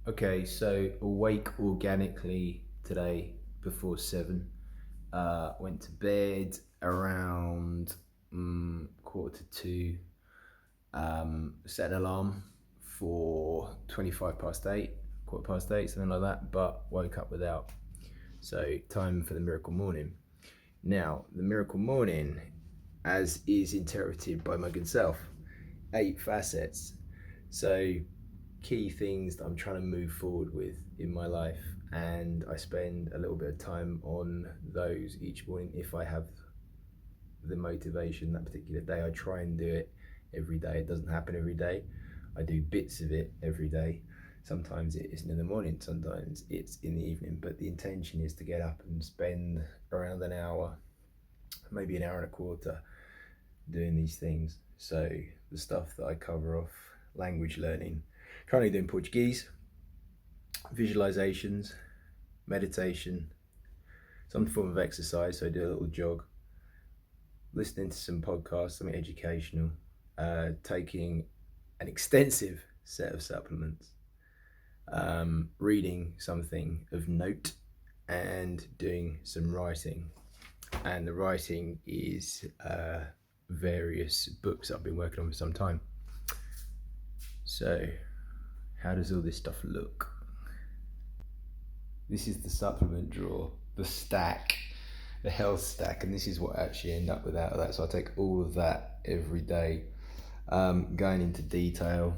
Okay, so awake organically today before 7. Went to bed around 1:45. Set an alarm for 25 past 8, 8:15, something like that, but woke up without. So time for the miracle morning. Now, the miracle morning, as is interpreted by my good self, 8 facets. So key things that I'm trying to move forward with in my life, and I spend a little bit of time on those each morning if I have the motivation that particular day. I try and do it every day. It doesn't happen every day. I do bits of it every day. Sometimes it isn't in the morning, sometimes it's in the evening, but the intention is to get up and spend around an hour, maybe an hour and a quarter, doing these things. So the stuff that I cover off: language learning, currently doing Portuguese, visualizations, meditation, some form of exercise, so I do a little jog, listening to some podcasts, something educational, taking an extensive set of supplements, reading something of note, and doing some writing. And the writing is various books I've been working on for some time. So how does all this stuff look? This is the supplement drawer, the stack, the health stack, and this is what I actually end up with out of that. So I take all of that every day. Going into detail,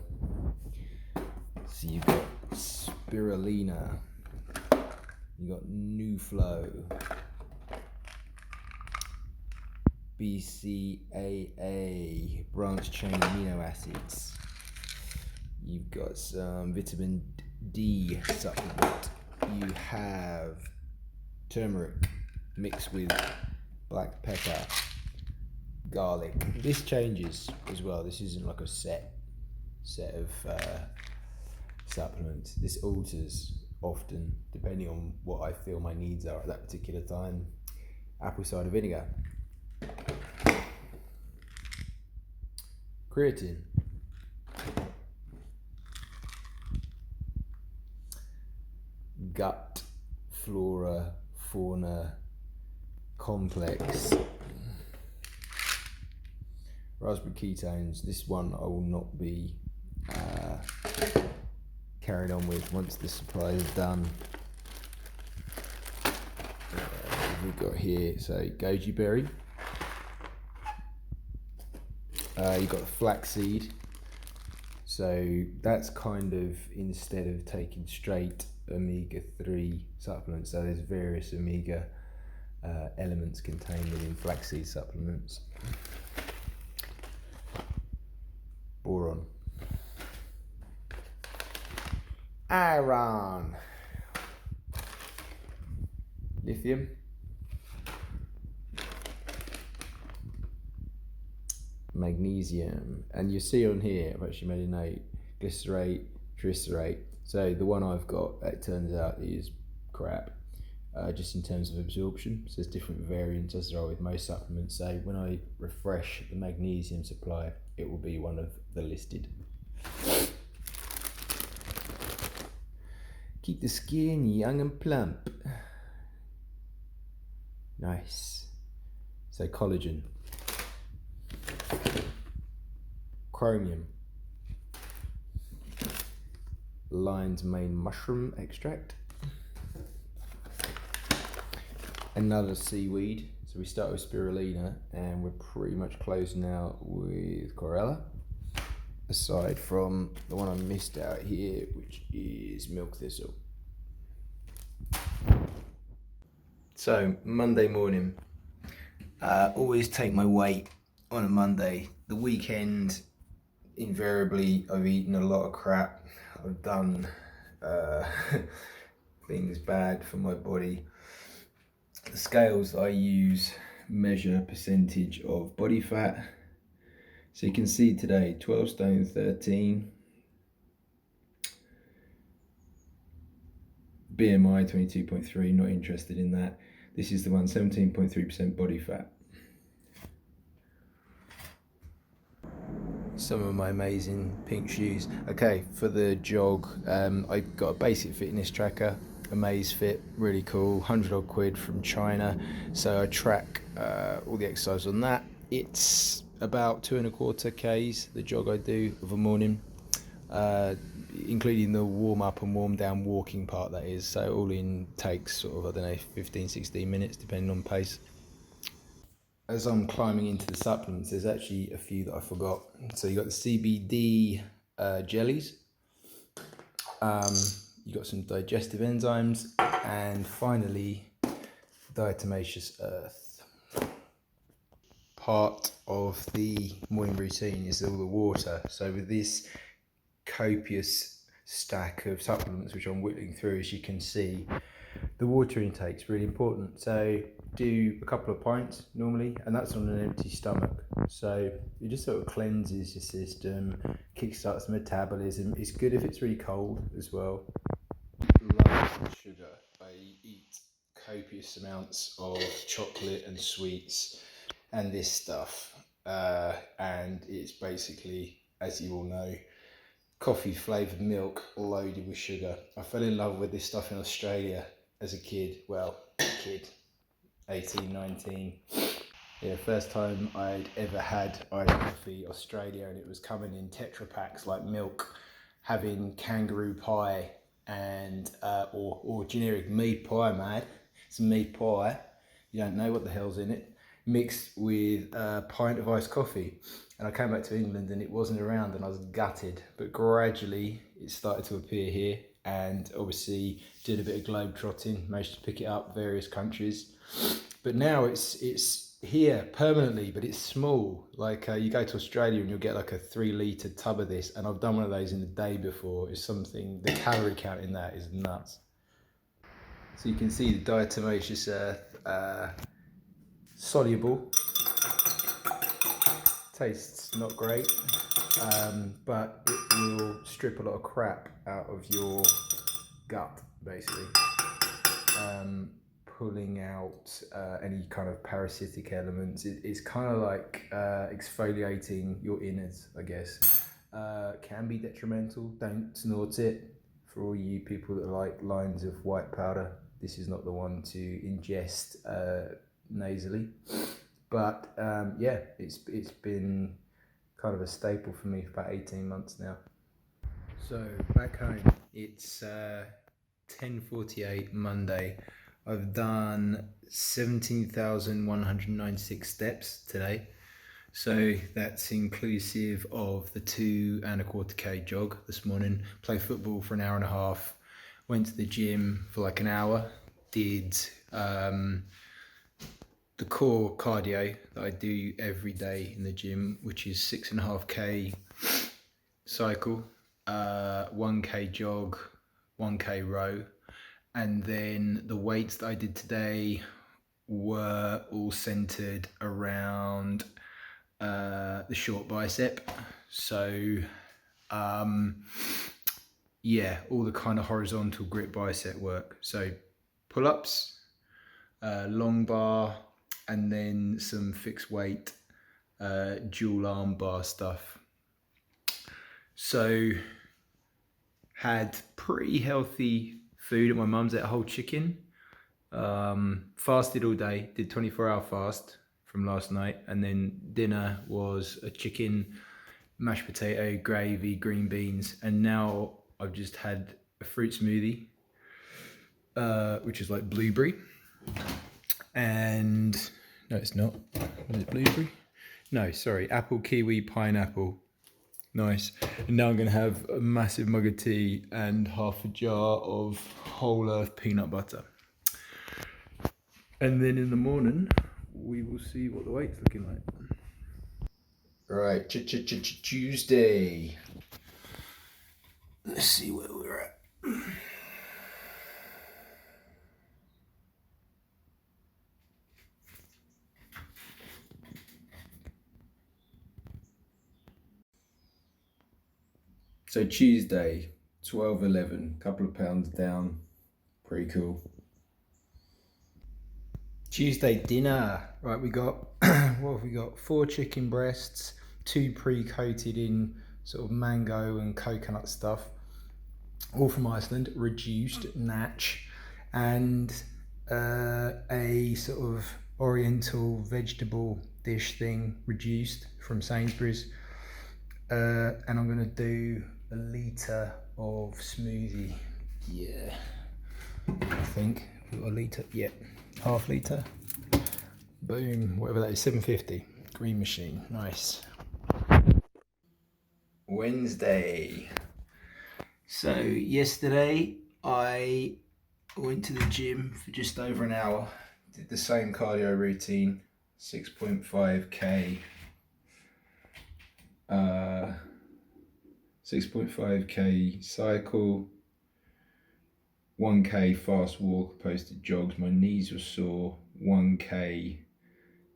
so you've got spirulina, you've got new flow, BCAA, branch chain amino acids. You've got some vitamin D supplement. You have turmeric mixed with black pepper, garlic. This changes as well. This isn't like a set of supplements. This alters often depending on what I feel my needs are at that particular time. Apple cider vinegar, creatine, gut flora fauna complex, raspberry ketones. This one I will not be carried on with once the supply is done. We've got here, so goji berry, you've got flaxseed, so that's kind of, instead of taking straight omega-3 supplements, so there's various omega elements contained within flaxseed supplements. Boron, iron, lithium, magnesium, and you see on here, I've actually made a note, glycerate, triglycerate. So the one I've got, it turns out, is crap, just in terms of absorption. So there's different variants, as there are with most supplements. So when I refresh the magnesium supply, it will be one of the listed. Keep the skin young and plump. Nice. So collagen, chromium, lion's mane mushroom extract, another seaweed. So we start with spirulina, and we're pretty much close now with chlorella, aside from the one I missed out here, which is milk thistle. So Monday morning, always take my weight on a Monday. The weekend, invariably, I've eaten a lot of crap. I've done things bad for my body. The scales I use measure percentage of body fat. So you can see today, 12 stone 13, BMI 22.3, not interested in that. This is the one, 17.3% body fat. some of my amazing pink shoes. Okay, for the jog, I got a basic fitness tracker, Amazfit, really cool, 100 odd quid from China. So I track all the exercise on that. It's about 2.25 Ks, the jog I do of a morning, including the warm up and warm down walking part, that is. So all in takes sort of, I don't know, 15-16 minutes depending on pace. As I'm climbing into the supplements, there's actually a few that I forgot. So you got the CBD jellies, you got some digestive enzymes, and finally diatomaceous earth. Part of the morning routine is all the water. So with this copious stack of supplements which I'm whittling through, as you can see, the water intake is really important. So do a couple of pints normally, and that's on an empty stomach. So it just sort of cleanses your system, kickstarts the metabolism. It's good if it's really cold as well. Love sugar. I eat copious amounts of chocolate and sweets and this stuff, and it's basically, as you all know, coffee flavoured milk loaded with sugar. I fell in love with this stuff in Australia as a kid. Well, 18, 19. Yeah, first time I'd ever had iced coffee, Australia, and it was coming in Tetra Packs like milk, having kangaroo pie and or generic meat pie, mate. Some meat pie, you don't know what the hell's in it, mixed with a pint of iced coffee. And I came back to England and it wasn't around, and I was gutted. But gradually it started to appear here, and obviously did a bit of globe trotting, managed to pick it up various countries. But now it's here permanently, but it's small. Like you go to Australia and you'll get like a 3 litre tub of this, and I've done one of those in the day before. It's something, the calorie count in that is nuts. So you can see the diatomaceous earth, soluble, tastes not great, but it will strip a lot of crap out of your gut, basically, pulling out any kind of parasitic elements. It's kind of like exfoliating your innards, I guess. Can be detrimental. Don't snort it. For all you people that like lines of white powder, this is not the one to ingest nasally. But yeah, it's been kind of a staple for me for about 18 months now. So back home, it's 10:48 Monday. I've done 17,196 steps today. So that's inclusive of the 2.25 K jog this morning. Played football for an hour and a half. Went to the gym for like an hour. Did the core cardio that I do every day in the gym, which is 6.5 K cycle, 1K jog, 1K row. And then the weights that I did today were all centered around the short bicep. So yeah, all the kind of horizontal grip bicep work. So pull-ups, long bar, and then some fixed weight dual arm bar stuff. So had pretty healthy food at my mum's. Ate a whole chicken, fasted all day, did 24-hour fast from last night, and then dinner was a chicken, mashed potato, gravy, green beans, and now I've just had a fruit smoothie, which is like blueberry, and no, it's not. Is it blueberry? No, sorry, apple, kiwi, pineapple. Nice. And now I'm going to have a massive mug of tea and half a jar of whole earth peanut butter. And then in the morning, we will see what the weight's looking like. Right, Tuesday. Let's see where we're at. So Tuesday, 12:11, couple of pounds down, pretty cool. Tuesday dinner, right, we got, what have we got? 4 chicken breasts, two pre-coated in sort of mango and coconut stuff, all from Iceland, reduced natch, and a sort of oriental vegetable dish thing, reduced, from Sainsbury's. And I'm gonna do a litre of smoothie. Yeah, I think a litre. Yeah, half litre. Boom, whatever that is, 750. Green machine, nice. Wednesday. So yesterday I went to the gym for just over an hour. Did the same cardio routine, 6.5k. 6.5k cycle, 1k fast walk opposed to jogs. My knees were sore. 1k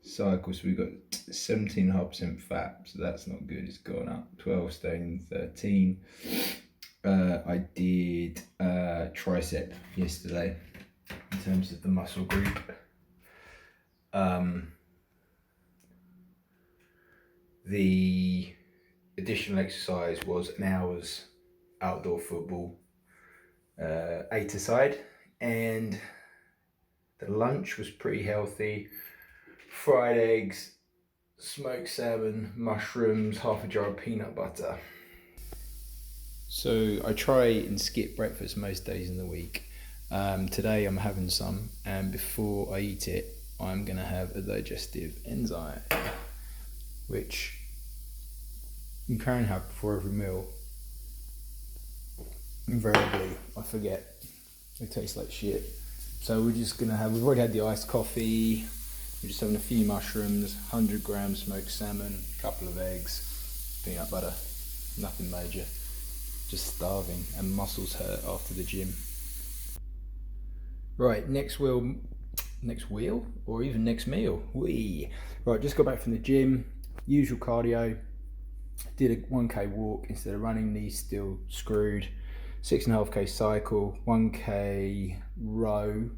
cycle, so we got 17.5% fat, so that's not good. It's gone up. 12 stone 13. I did tricep yesterday in terms of the muscle group. The additional exercise was an hour's outdoor football, 8-a-side, and the lunch was pretty healthy. Fried eggs, smoked salmon, mushrooms, half a jar of peanut butter. So I try and skip breakfast most days in the week. Today I'm having some, and before I eat it, I'm gonna have a digestive enzyme, which you can have before every meal. Invariably, I forget. It tastes like shit. So we're just gonna have, we've already had the iced coffee, we're just having a few mushrooms, 100 grams smoked salmon, a couple of eggs, peanut butter, nothing major. Just starving and muscles hurt after the gym. Right, next wheel, or even next meal. Wee. Right, just got back from the gym, usual cardio, did a 1k walk instead of running, knees still screwed, 6.5k cycle, 1k row,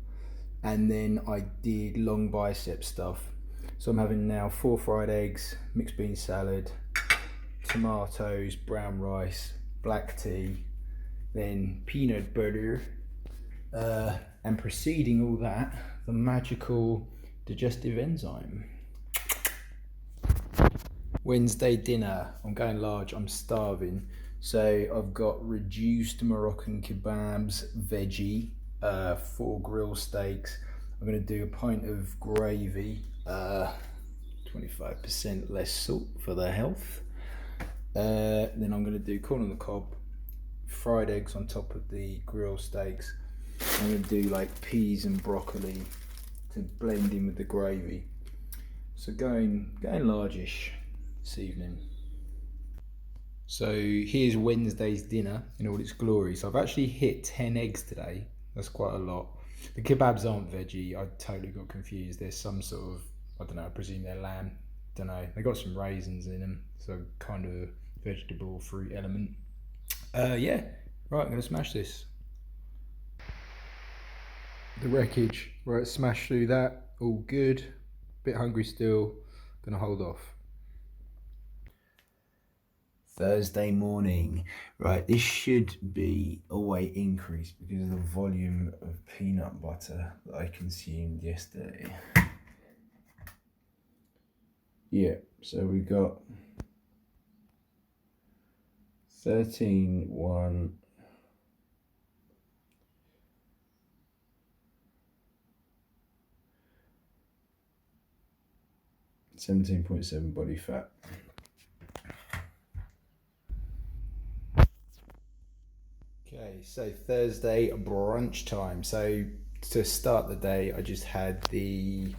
and then I did long bicep stuff. So I'm having now 4 fried eggs, mixed bean salad, tomatoes, brown rice, black tea, then peanut butter, and preceding all that, the magical digestive enzyme. Wednesday dinner, I'm going large, I'm starving. So I've got reduced Moroccan kebabs, veggie, 4 grill steaks. I'm gonna do a pint of gravy, 25% less salt for the health. Then I'm gonna do corn on the cob, fried eggs on top of the grill steaks. I'm gonna do like peas and broccoli to blend in with the gravy. So going largish this evening. So here's Wednesday's dinner in all its glory. So I've actually hit 10 eggs today. That's quite a lot. The kebabs aren't veggie. I totally got confused. There's some sort of, I don't know, I presume they're lamb. Don't know. They got some raisins in them, so kind of a vegetable fruit element. Yeah. Right, I'm gonna smash this. The wreckage. Right, smash through that. All good. Bit hungry still. Gonna hold off. Thursday morning. Right, this should be a weight increase because of the volume of peanut butter that I consumed yesterday. Yeah, so we got 13.1. 17.7 body fat. Okay, so Thursday brunch time. So to start the day, I just had the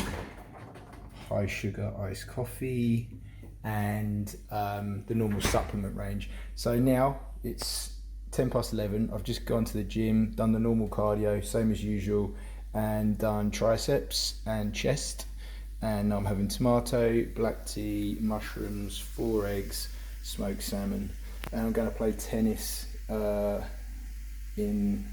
high sugar iced coffee and the normal supplement range. So now it's 11:10. I've just gone to the gym, done the normal cardio, same as usual, and done triceps and chest. And I'm having tomato, black tea, mushrooms, 4 eggs, smoked salmon. And I'm going to play tennis in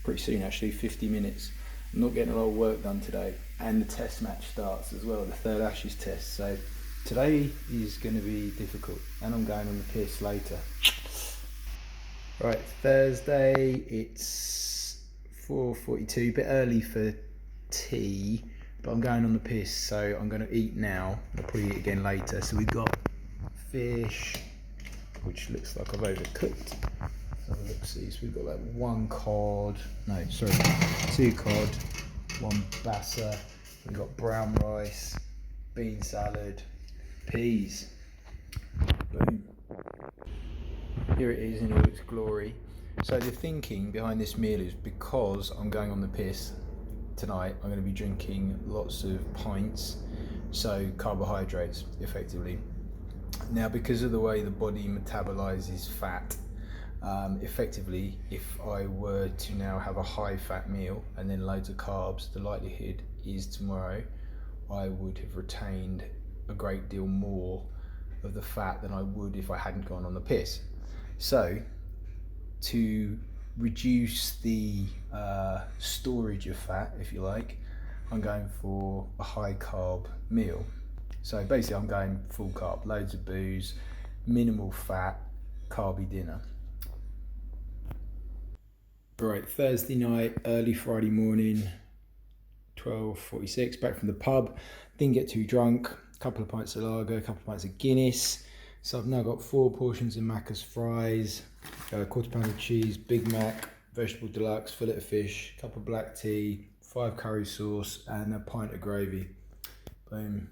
pretty soon, actually, 50 minutes. I'm not getting a lot of work done today. And the test match starts as well, the third Ashes test. So Today is going to be difficult, and I'm going on the piss later. Right, Thursday, it's 4:42, a bit early for tea, but I'm going on the piss, so I'm going to eat now. I'll probably eat again later. So we've got fish, which looks like I've overcooked. Let's see, so we've got like two cod, one bassa, we've got brown rice, bean salad, peas. Boom. Here it is in all its glory. So the thinking behind this meal is because I'm going on the piss tonight, I'm going to be drinking lots of pints, so carbohydrates effectively. Now, because of the way the body metabolizes fat, effectively, if I were to now have a high fat meal and then loads of carbs, the likelihood is tomorrow I would have retained a great deal more of the fat than I would if I hadn't gone on the piss. So to reduce the storage of fat, if you like, I'm going for a high carb meal. So basically I'm going full carb, loads of booze, minimal fat, carby dinner. Right, Thursday night, early Friday morning, 12:46, back from the pub. Didn't get too drunk, a couple of pints of lager, a couple of pints of Guinness. So I've now got 4 portions of Macca's fries, a quarter pound of cheese, Big Mac, vegetable deluxe, fillet of fish, cup of black tea, 5 curry sauce, and a pint of gravy. Boom.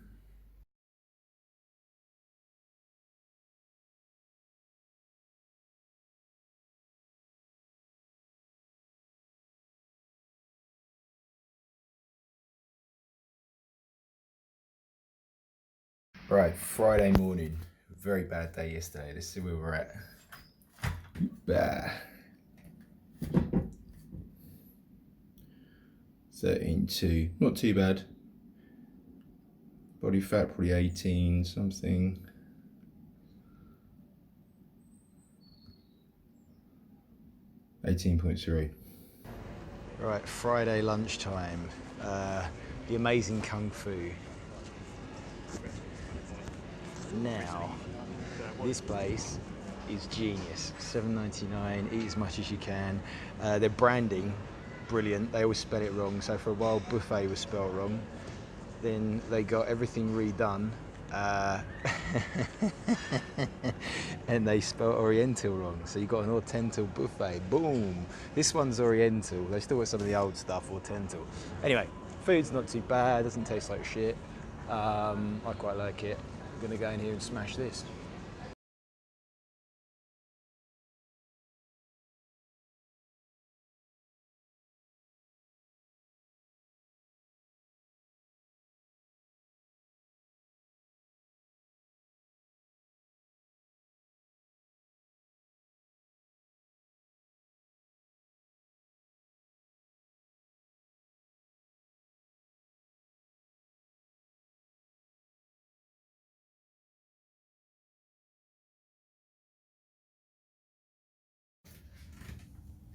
Right, Friday morning. Very bad day yesterday. Let's see where we're at. Bah. 13.2. Not too bad. Body fat probably 18 something. 18.3. Right, Friday lunchtime. The amazing kung fu. Now, this place is genius. $7.99. Eat as much as you can. Their branding, brilliant. They always spell it wrong. So for a while, buffet was spelled wrong. Then they got everything redone. And they spelled Oriental wrong, so you got an ortental buffet. Boom! This one's Oriental. They still got some of the old stuff, ortental. Anyway, food's not too bad. Doesn't taste like shit. I quite like it. I'm gonna go in here and smash this.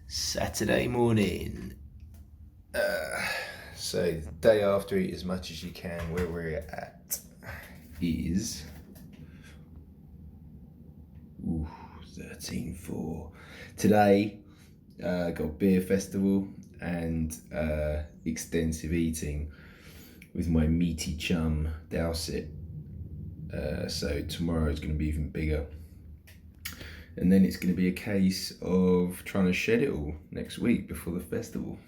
Saturday morning. So the day after, eat as much as you can. Where we're at is 13.4. Today, got beer festival and extensive eating with my meaty chum Dowsett. So tomorrow is going to be even bigger. And then it's going to be a case of trying to shed it all next week before the festival.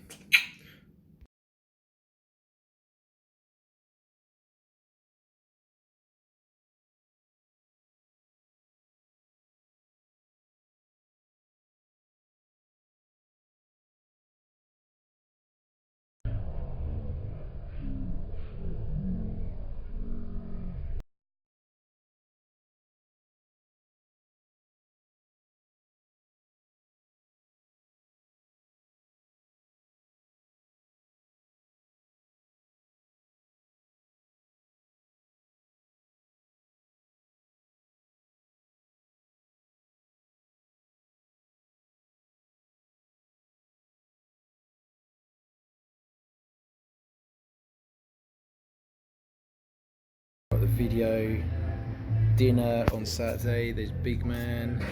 The video dinner on Saturday. There's Big Man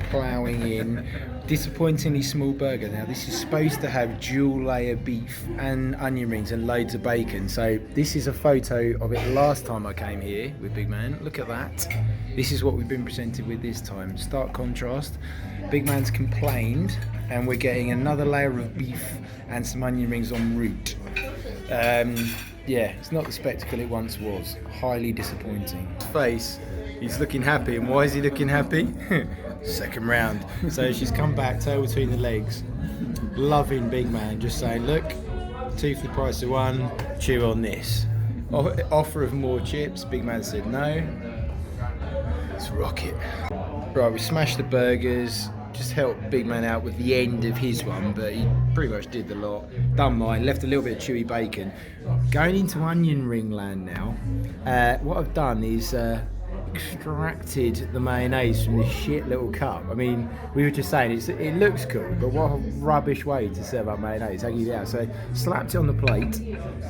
ploughing in. Disappointingly small burger. Now this is supposed to have dual layer beef and onion rings and loads of bacon. So this is a photo of it last time I came here with Big Man. Look at that. This is what we've been presented with this time. Stark contrast. Big Man's complained and we're getting another layer of beef and some onion rings en route. Yeah, it's not the spectacle it once was. Highly disappointing. His face, he's looking happy. And why is he looking happy? Second round. So she's come back, tail between the legs, loving Big Man, just saying, look, two for the price of one, chew on this. Offer of more chips, Big Man said no. Let's rock it. Right, we smashed the burgers, just helped Big Man out with the end of his one, but he pretty much did the lot. Done mine, left a little bit of chewy bacon. Going into onion ring land now. What I've done is extracted the mayonnaise from this shit little cup. I mean, we were just saying it looks cool, but what a rubbish way to serve up mayonnaise. How can you do that? So slapped it on the plate,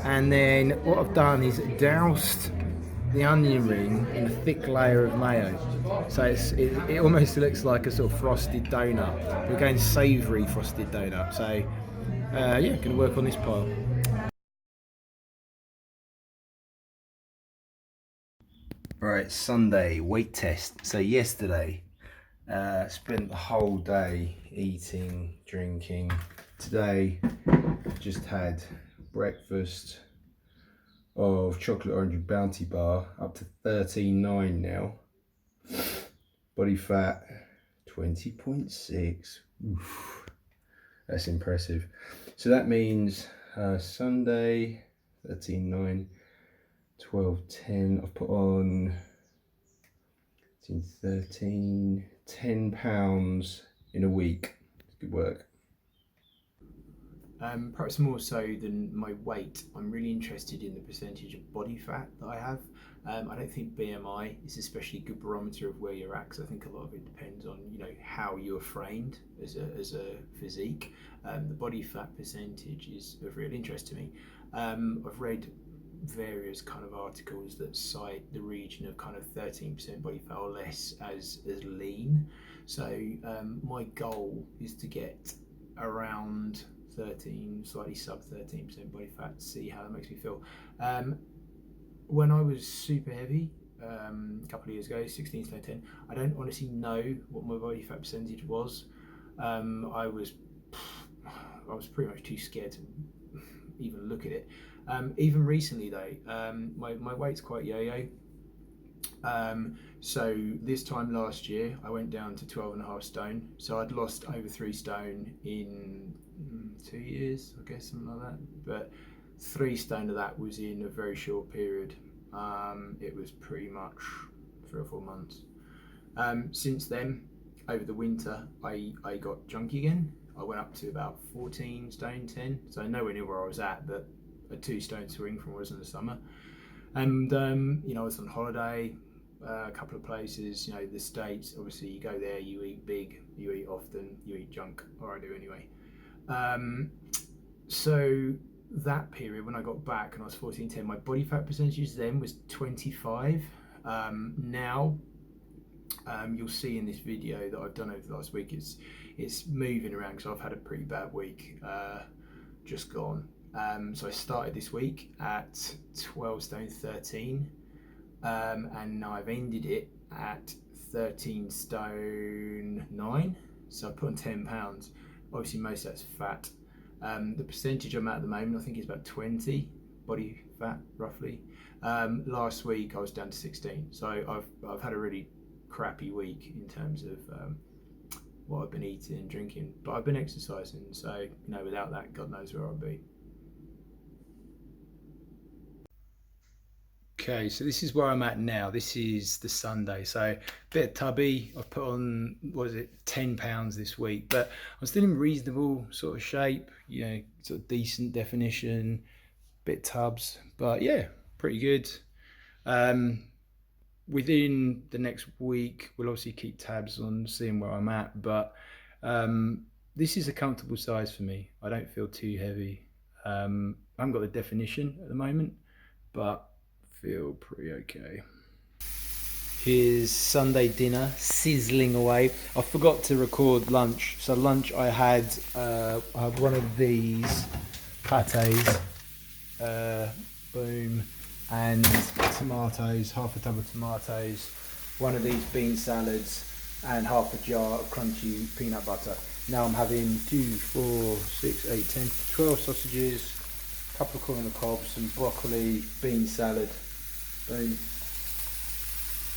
and then what I've done is doused the onion ring in a thick layer of mayo. So it almost looks like a sort of frosted donut. We're going savoury frosted donut. So yeah, going to work on this pile. Right, Sunday, weight test. So yesterday, spent the whole day eating, drinking. Today, just had breakfast of chocolate orange bounty bar, up to 13.9 now. Body fat 20.6. Oof, that's impressive. So that means Sunday 13.9, 12.10. I've put on 13, 10 pounds in a week. Good work. Perhaps more so than my weight, I'm really interested in the percentage of body fat that I have. I don't think BMI is especially a good barometer of where you're at, because I think a lot of it depends on, you know, how you're framed as a physique. The body fat percentage is of real interest to me. I've read various kind of articles that cite the region of kind of 13% body fat or less as lean. So my goal is to get around 13, slightly sub 13% body fat, to see how that makes me feel. When I was super heavy a couple of years ago, 16 stone 10, I don't honestly know what my body fat percentage was. I was pretty much too scared to even look at it. Even recently though, my weight's quite yo-yo. So this time last year I went down to 12.5 stone, so I'd lost over 3 stone in 2 years, I guess, something like that, but 3 stone of that was in a very short period. It was pretty much 3 or 4 months. Since then, over the winter, I got chunky again. I went up to about 14 stone 10, so nowhere near where I was at, but a 2 stone swing from where I was in the summer. And you know, I was on holiday, a couple of places, you know, the States. Obviously you go there, you eat big, you eat often, you eat junk, or I do anyway. So that period when I got back and I was 14.10, my body fat percentage then was 25. Now you'll see in this video that I've done over the last week, it's moving around because I've had a pretty bad week just gone. So I started this week at 12 stone 13, and now I've ended it at 13 stone 9. So I put on 10 pounds. Obviously most of that's fat. The percentage I'm at the moment, I think, is about 20 body fat roughly. Last week I was down to 16. So I've had a really crappy week in terms of what I've been eating and drinking, but I've been exercising, so you know, without that, God knows where I'd be. Okay, so this is where I'm at now. This is the Sunday, so a bit of tubby. I've put on, what is it, 10 pounds this week, but I'm still in reasonable sort of shape, you know, sort of decent definition, bit tubs, but yeah, pretty good. Within the next week, we'll obviously keep tabs on seeing where I'm at, but this is a comfortable size for me. I don't feel too heavy. I haven't got the definition at the moment, but feel pretty okay. Here's Sunday dinner sizzling away. I forgot to record lunch. So lunch I had one of these pâtés, boom, and tomatoes, half a tub of tomatoes, one of these bean salads, and half a jar of crunchy peanut butter. Now I'm having 2, 4, 6, 8, 10, 12 sausages, a couple of corn on the cob, some broccoli, bean salad, boom.